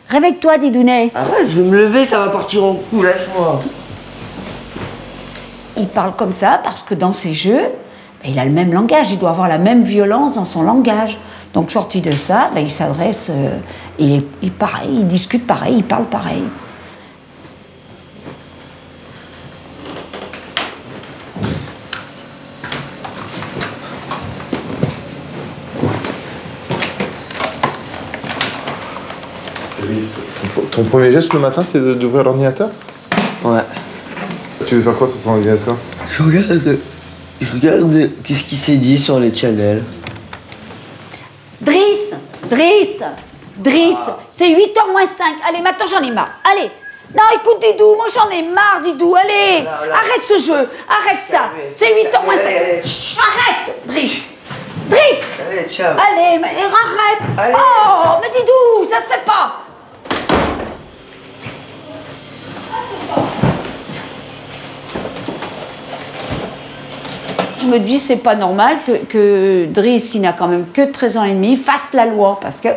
Réveille-toi, Didounet. Arrête, je vais me lever, ça va partir en coup, lâche-moi. Il parle comme ça parce que dans ses jeux, ben, il a le même langage, il doit avoir la même violence dans son langage. Donc sorti de ça, ben, il s'adresse, il pareil, il discute pareil, il parle pareil. Ton premier geste le matin, c'est d'ouvrir l'ordinateur? Ouais. Tu veux faire quoi sur ton ordinateur? Je regarde qu'est-ce qui s'est dit sur les channels. Driss, c'est 8h moins 5. Allez, maintenant j'en ai marre. Allez. Non, écoute, Didou, moi j'en ai marre, Didou. Allez, arrête ce jeu, arrête ça. C'est 8h moins 5. Arrête, Driss. Allez, ciao. Allez, mais arrête. Allez. Oh, mais Didou, ça se fait pas. Je me dis, c'est pas normal que Driss, qui n'a quand même que 13 ans et demi, fasse la loi, parce que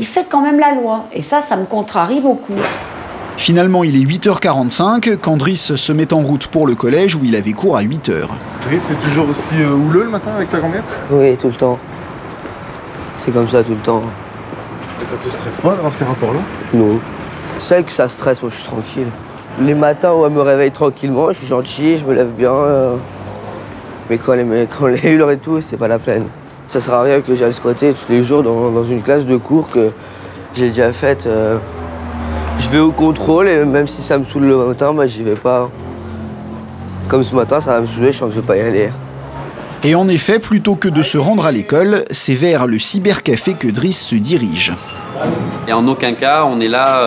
il fait quand même la loi. Et ça me contrarie beaucoup. Finalement, il est 8h45 quand Driss se met en route pour le collège où il avait cours à 8h. Driss, c'est toujours aussi houleux le matin avec ta grand-mère? Oui, tout le temps. C'est comme ça tout le temps. Et ça te stresse pas d'avoir ces rapports-là? Non. C'est que ça stresse, moi je suis tranquille. Les matins où elle me réveille tranquillement, je suis gentil, je me lève bien. Mais quand les hurles et tout, c'est pas la peine. Ça sert à rien que j'aille squatter tous les jours dans une classe de cours que j'ai déjà faite. Je vais au contrôle et même si ça me saoule le matin, bah, j'y vais pas. Comme ce matin, ça va me saouler, je sens que je vais pas y aller. Et en effet, plutôt que de se rendre à l'école, c'est vers le cybercafé que Driss se dirige. Et en aucun cas, on est là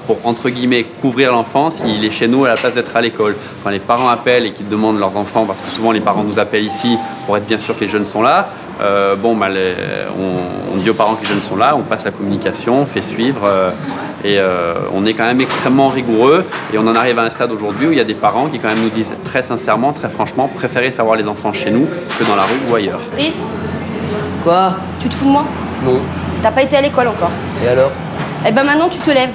pour, entre guillemets, couvrir l'enfant s'il est chez nous à la place d'être à l'école. Quand les parents appellent et qu'ils demandent leurs enfants, parce que souvent les parents nous appellent ici pour être bien sûr que les jeunes sont là, on dit aux parents que les jeunes sont là, on passe la communication, on fait suivre, on est quand même extrêmement rigoureux. Et on en arrive à un stade aujourd'hui où il y a des parents qui quand même nous disent très sincèrement, très franchement, préférer savoir les enfants chez nous que dans la rue ou ailleurs. Driss, Quoi? tu te fous de moi? Non. T'as pas été à l'école encore. Et alors? Eh ben maintenant tu te lèves.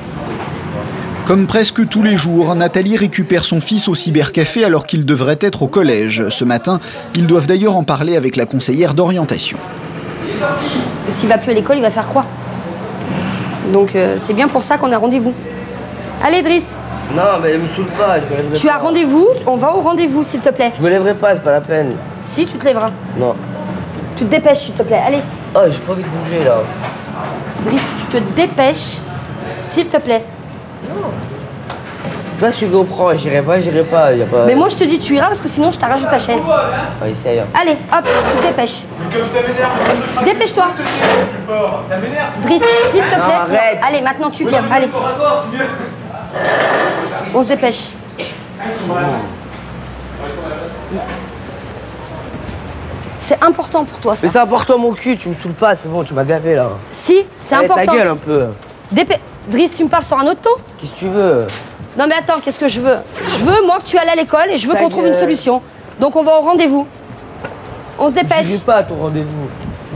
Comme presque tous les jours, Nathalie récupère son fils au cybercafé alors qu'il devrait être au collège. Ce matin, ils doivent d'ailleurs en parler avec la conseillère d'orientation. S'il va plus à l'école, il va faire quoi? Donc c'est bien pour ça qu'on a rendez-vous. Allez Driss, Non, mais elle me saoule pas, je me lèverai tu pas. as rendez-vous, on va au rendez-vous s'il te plaît. Je me lèverai pas, c'est pas la peine. Si, tu te lèveras. Non. Tu te dépêches s'il te plaît, allez. Oh, j'ai pas envie de bouger là. Driss, tu te dépêches s'il te plaît. Là, je comprends, j'irai pas, y a pas... Mais moi je te dis tu iras parce que sinon je t'arrache ta chaise. Ah, essaye. Allez, hop, tu te dépêches. Dépêche-toi. Driss, s'il te plaît. arrête. Allez, maintenant tu viens, allez. On se dépêche. C'est important pour toi ça. Mais c'est important mon cul, tu me saoules pas, c'est bon, tu m'as gavé là. Si, c'est Allez, important. ta gueule un peu. Driss, tu me parles sur un autre ton? Qu'est-ce que tu veux? Non mais attends, qu'est-ce que je veux? Je veux, moi, que tu ailles à l'école et je veux Ta qu'on trouve une gueule. solution. Donc on va au rendez-vous. On se dépêche. Je vais pas à ton rendez-vous.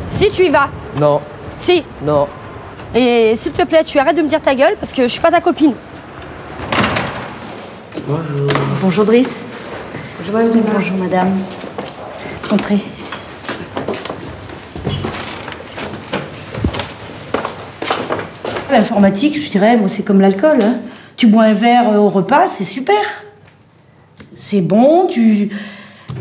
Si tu y vas. Non, Si. non. Et s'il te plaît, tu arrêtes de me dire ta gueule parce que je suis pas ta copine. Bonjour. Bonjour Driss. Bonjour madame. Entrez. L'informatique, je dirais, moi, c'est comme l'alcool. Hein. Tu bois un verre au repas, c'est super. C'est bon, tu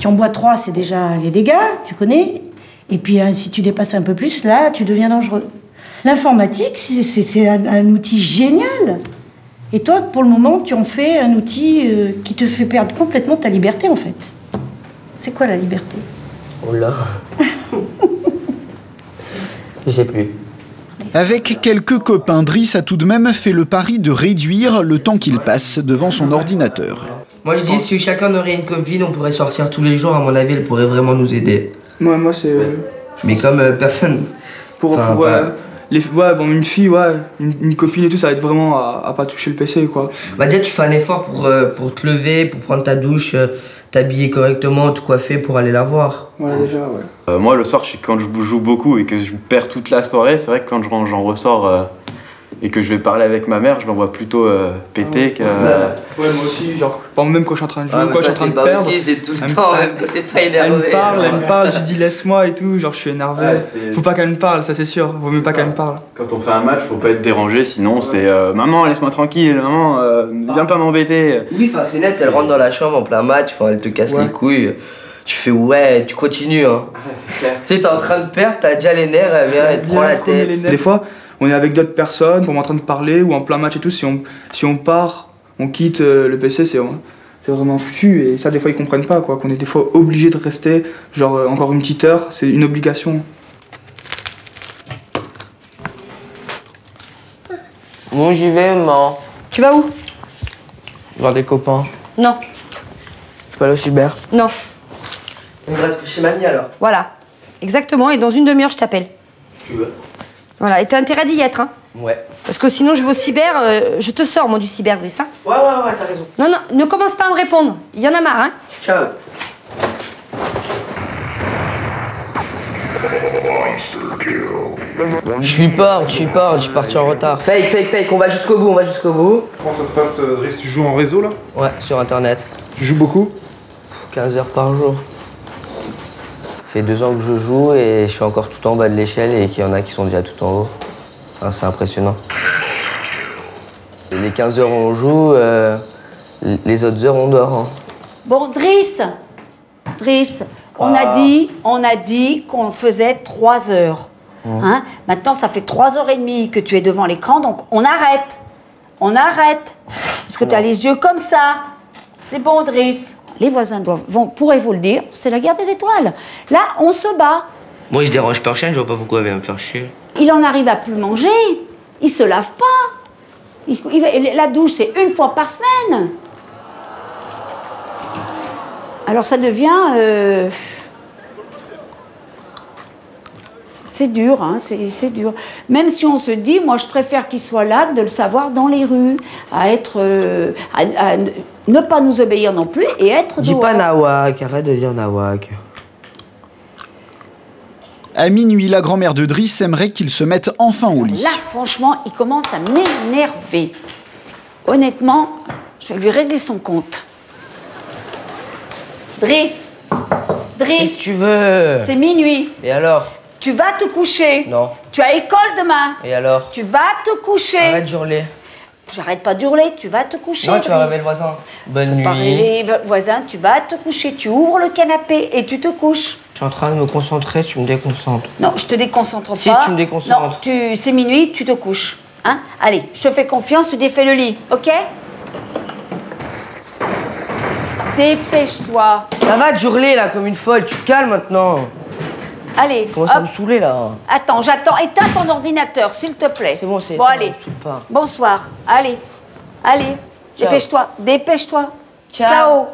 en bois 3, c'est déjà les dégâts, tu connais. Et puis, si tu dépasses un peu plus, là, tu deviens dangereux. L'informatique, c'est un outil génial. Et toi, pour le moment, tu en fais un outil qui te fait perdre complètement ta liberté, en fait. C'est quoi la liberté? Oh là. Je sais plus. Avec quelques copains, Driss a tout de même fait le pari de réduire le temps qu'il passe devant son ordinateur. Moi je dis, si chacun aurait une copine, on pourrait sortir tous les jours, à mon avis, elle pourrait vraiment nous aider. Moi c'est... Mais comme personne... une fille, une copine et tout, ça va être vraiment à pas toucher le PC, quoi. Bah déjà, tu fais un effort pour te lever, pour prendre ta douche, t'habiller correctement, te coiffer pour aller la voir. Ouais, déjà, ouais. Moi, le soir, quand je joue beaucoup et que je perds toute la soirée, c'est vrai que quand j'en ressors, et que je vais parler avec ma mère, je l'envoie plutôt péter que... Ouais, moi aussi, genre, même quand je suis en train de jouer, Ah, quand je suis en train de perdre... Aussi, c'est tout le temps, même quand t'es pas énervé. Elle me parle, je dis laisse-moi et tout, genre je suis énervé. Ouais, faut pas qu'elle me parle, ça c'est sûr, vaut mieux pas qu'elle me parle. Quand on fait un match, faut pas être dérangé, sinon c'est maman, laisse-moi tranquille, maman, viens pas m'embêter. Oui, enfin, c'est net, elle rentre dans la chambre en plein match, enfin, elle te casse les couilles. Tu fais ouais, tu continues, hein. C'est clair. Tu sais, t'es en train de perdre, t'as déjà les nerfs, elle vient, elle te prend la tête. Des fois, on est avec d'autres personnes, on est en train de parler ou en plein match et tout, si on part, on quitte le PC, c'est vraiment foutu. Et ça, des fois, ils comprennent pas, quoi, qu'on est des fois obligé de rester, genre encore une petite heure, c'est une obligation. Bon, j'y vais, maman. Tu vas où? Voir des copains. Non. Je peux aller au cyber. Non. Il reste chez mamie alors. Voilà. Exactement, et dans une demi-heure, je t'appelle. Si tu veux. Voilà, et t'as intérêt d'y être, hein. Ouais. Parce que sinon, je vais au cyber, je te sors, moi, du cyber, Brice, hein. Ouais, t'as raison. Non, ne commence pas à me répondre. Il y en a marre, hein. Ciao. Je suis pas, je suis parti en retard. Fake, on va jusqu'au bout, Comment ça se passe, Driss? Tu joues en réseau là? Ouais, sur internet. Tu joues beaucoup? 15 heures par jour. Ça fait 2 ans que je joue et je suis encore tout en bas de l'échelle et qu'il y en a qui sont déjà tout en haut. Enfin, c'est impressionnant. Et les 15 heures on joue, les autres heures on dort. Hein. Bon, Driss, on a dit qu'on faisait 3 heures. Hein? Maintenant, ça fait 3h30 que tu es devant l'écran, donc on arrête. Parce que tu as les yeux comme ça. C'est bon, Driss. Les voisins pourraient vous le dire, c'est la guerre des étoiles. Là, on se bat. Moi, je dérange personne, je vois pas pourquoi elle vient me faire chier. Il en arrive à plus manger. Il se lave pas. La douche, c'est 1 fois par semaine. Alors ça devient... c'est dur, hein, c'est dur. Même si on se dit, moi je préfère qu'il soit là que de le savoir dans les rues, à ne pas nous obéir non plus et être Dis pas Nawak, arrête de dire Nawak. À minuit, la grand-mère de Driss aimerait qu'il se mette enfin au lit. Là, franchement, il commence à m'énerver. Honnêtement, je vais lui régler son compte. Driss, Qu'est-ce que tu veux? c'est minuit. Et alors? Tu vas te coucher. Non. Tu as école demain. Et alors? Tu vas te coucher. Arrête d'hurler. J'arrête pas d'hurler, tu vas te coucher. Non, tu vas Driss. réveiller le voisin. Bonne nuit. Pas réveiller le voisin, tu vas te coucher. Tu ouvres le canapé et tu te couches. Je suis en train de me concentrer, tu me déconcentres. Non, je te déconcentre pas. Si, tu me déconcentres. Non, c'est minuit, tu te couches. Hein? Allez, je te fais confiance, tu défais le lit, ok? Dépêche-toi. Ça va d'hurler là comme une folle, tu te calmes maintenant. Allez, Commence à me saouler là. Attends, j'attends. Éteins ton ordinateur, s'il te plaît. C'est bon, c'est bon. éteint, Allez. me saoule pas. Bonsoir. Allez. Ciao. Dépêche-toi. Ciao. Ciao.